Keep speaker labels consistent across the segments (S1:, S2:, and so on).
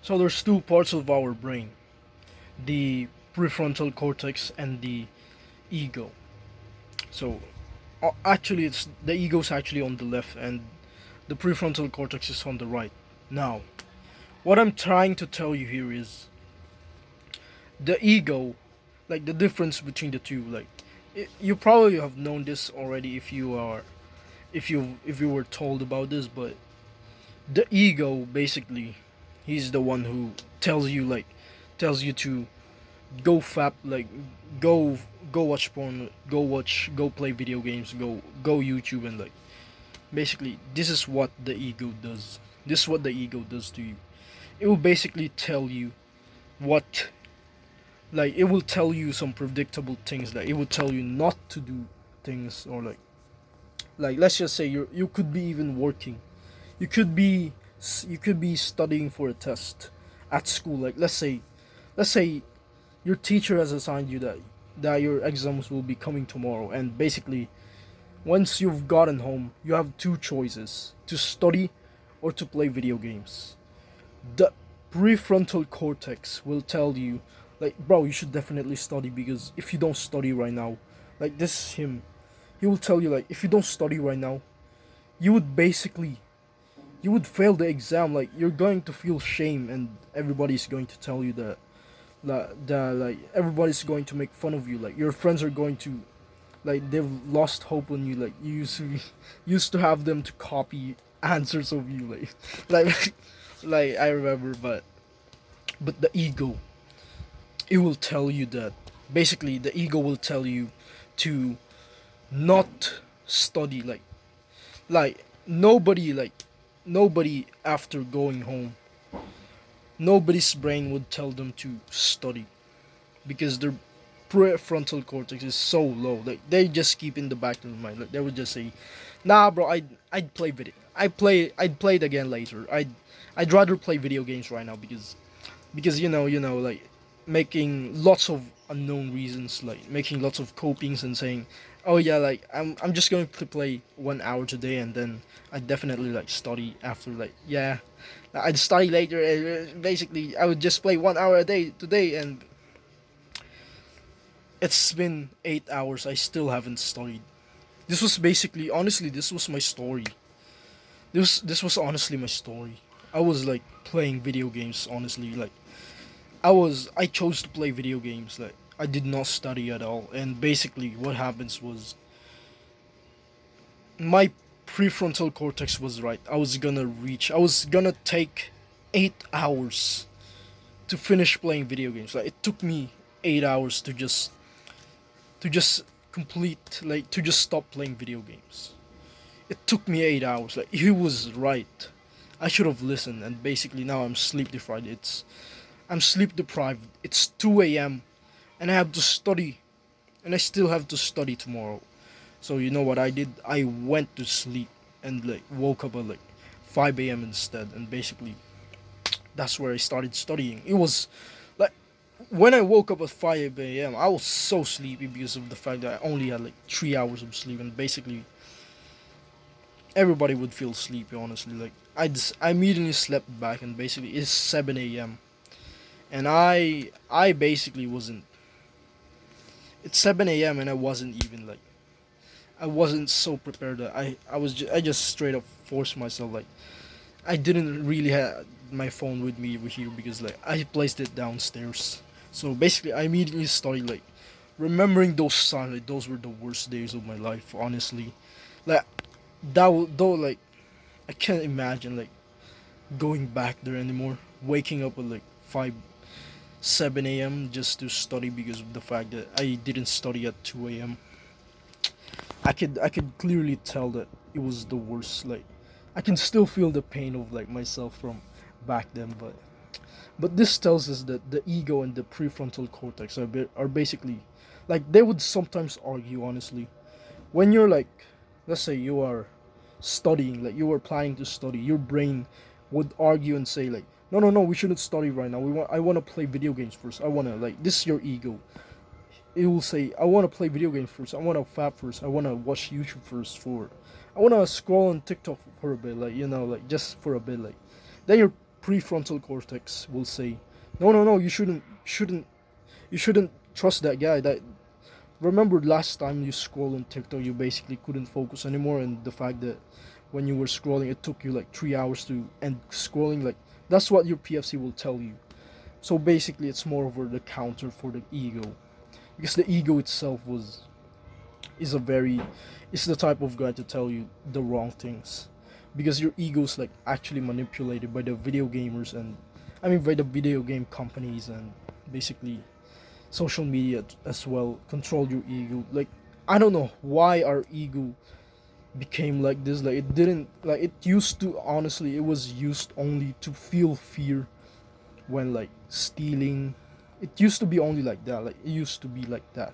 S1: So there's two parts of our brain: the prefrontal cortex and the ego. So actually, it's the ego's actually on the left, and the prefrontal cortex is on the right. Now, what I'm trying to tell you here is the ego, like the difference between the two. Like, you probably have known this already if you were told about this, but the ego basically, he's the one who tells you to go fap like go go watch porn, go play video games, go YouTube, and like basically this is what the ego does. This is what the ego does to you. It will basically tell you what, like it will tell you some predictable things. Like it will tell you not to do things, or like let's just say you could be even working. You could be you could be studying for a test at school. Like let's say your teacher has assigned you that your exams will be coming tomorrow, and basically once you've gotten home you have two choices: to study or to play video games. The prefrontal cortex will tell you, like, bro, you should definitely study, because if you don't study right now, like this is him, he will tell you, like, if you don't study right now, you would basically you would fail the exam. Like you're going to feel shame, and everybody's going to tell you that like everybody's going to make fun of you. Like your friends are going to, like, they've lost hope on you. Like you used to have them to copy answers of you, like like I remember. But the ego, it will tell you that, basically the ego will tell you to not study. Like nobody after going home, nobody's brain would tell them to study, because their prefrontal cortex is so low. Like they just keep in the back of their mind. Like they would just say, "Nah, bro, I'd play video. I'd play it again later. I'd rather play video games right now, because like making lots of unknown reasons, like making lots of copings and saying, oh yeah, like I'm just going to play 1 hour today, and then I definitely like study after. Like yeah, I'd study later. Basically I would just play 1 hour a day today, and it's been 8 hours, I still haven't studied. This was basically, honestly, this was my story. This was honestly my story. I was like playing video games, honestly. Like I chose to play video games. Like I did not study at all. And basically what happens was, my prefrontal cortex was right. I was gonna take 8 hours to finish playing video games. Like it took me 8 hours to just complete, like to just stop playing video games. It took me 8 hours. Like he was right. I should have listened, and basically now I'm sleep deprived. It's 2 a.m. and I have to study, and I still have to study tomorrow. So you know what I did? I went to sleep and like woke up at like 5 a.m. instead, and basically that's where I started studying. It was like when I woke up at 5 a.m. I was so sleepy because of the fact that I only had like 3 hours of sleep, and basically everybody would feel sleepy. Honestly, like I immediately slept back, and basically it's 7 a.m. and I basically wasn't. It's 7 a.m. and I wasn't even like, I wasn't so prepared. That I just straight up forced myself. Like I didn't really have my phone with me over here, because like I placed it downstairs. So basically I immediately started like remembering those times. Like those were the worst days of my life, honestly. Like though, like I can't imagine like going back there anymore. Waking up at like 7 a.m. just to study, because of the fact that I didn't study at 2 a.m. I could clearly tell that it was the worst. Like I can still feel the pain of like myself from back then. But this tells us that the ego and the prefrontal cortex are basically, like, they would sometimes argue, honestly. When you're like, let's say you are studying, like you were planning to study, your brain would argue and say like, no, no, no, we shouldn't study right now. I want to play video games first. I want to, like, this is your ego. It will say, I want to play video games first. I want to fap first. I want to watch YouTube first. I want to scroll on TikTok for a bit, like, like just for a bit, like. Then your prefrontal cortex will say, no, no, no, you shouldn't trust that guy. That remember last time you scrolled on TikTok, you basically couldn't focus anymore, and the fact that when you were scrolling, it took you like 3 hours to end scrolling. Like that's what your PFC will tell you. So basically, it's more over the counter for the ego, because the ego itself is a very is the type of guy to tell you the wrong things, because your ego's like actually manipulated by the video gamers, and I mean by the video game companies, and basically social media as well control your ego. Like I don't know why our ego became like this. Like it didn't, like it used to, honestly it was used only to feel fear when like stealing. It used to be only like that, like it used to be like that,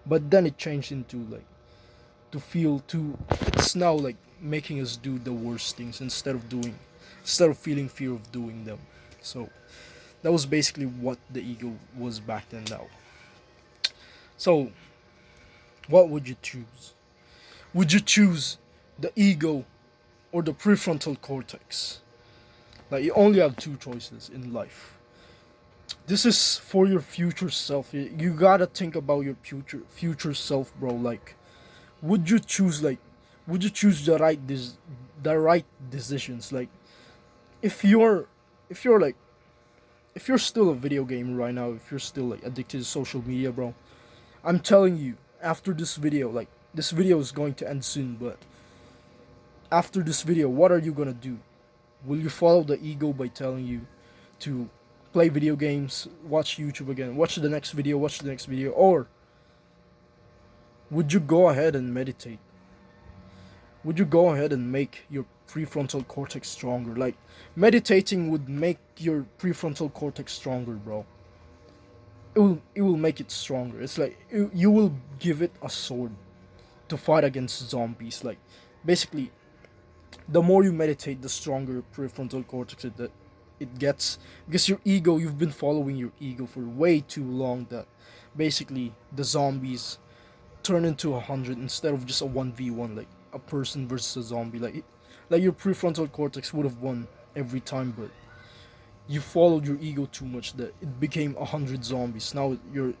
S1: but then it changed into like to feel to it's now like making us do the worst things instead of feeling fear of doing them. So that was basically what the ego was back then. Now, so what would you choose? Would you choose the ego or the prefrontal cortex? Like you only have two choices in life. This is for your future self. You gotta think about your future self, bro. Like would you choose like would you choose the right decisions? Like if you're if you're like if you're still a video gamer right now, if you're still like addicted to social media, bro, I'm telling you, after this video, like this video is going to end soon, but after this video, what are you gonna do? Will you follow the ego by telling you to play video games, watch YouTube again, watch the next video, or would you go ahead and meditate? Would you go ahead and make your prefrontal cortex stronger? Like meditating would make your prefrontal cortex stronger, bro. It will make it stronger. It's like you will give it a sword to fight against zombies. Like basically, the more you meditate, the stronger prefrontal cortex it gets, because your ego, you've been following your ego for way too long, that basically the zombies turn into 100 instead of just a 1v1, like a person versus a zombie. Like your prefrontal cortex would have won every time, but you followed your ego too much that it became 100 zombies. Now your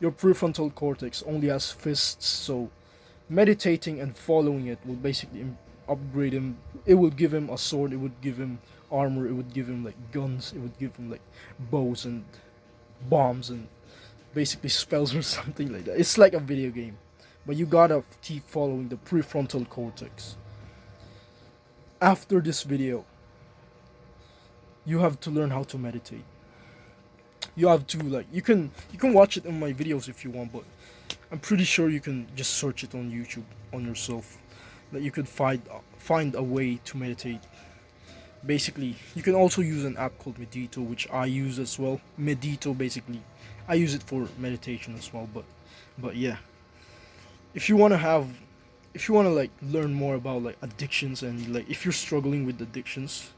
S1: prefrontal cortex only has fists, so meditating and following it will basically upgrade him. It would give him a sword, it would give him armor, it would give him like guns, it would give him like bows and bombs and basically spells or something like that. It's like a video game, but you gotta keep following the prefrontal cortex. After this video, you have to learn how to meditate. You have to like you can watch it in my videos if you want, but I'm pretty sure you can just search it on YouTube on yourself. That you could find a way to meditate. Basically, you can also use an app called Medito, which I use as well. Medito, basically, I use it for meditation as well. But yeah, if you wanna have, if you wanna like learn more about like addictions, and like if you're struggling with addictions,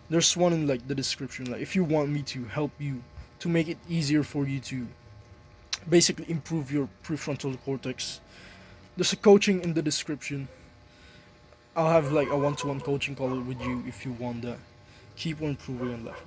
S1: there's one in like the description. Like if you want me to help you to make it easier for you to basically improve your prefrontal cortex, there's a coaching in the description. I'll have like a one-to-one coaching call with you if you want that. Keep on improving in life.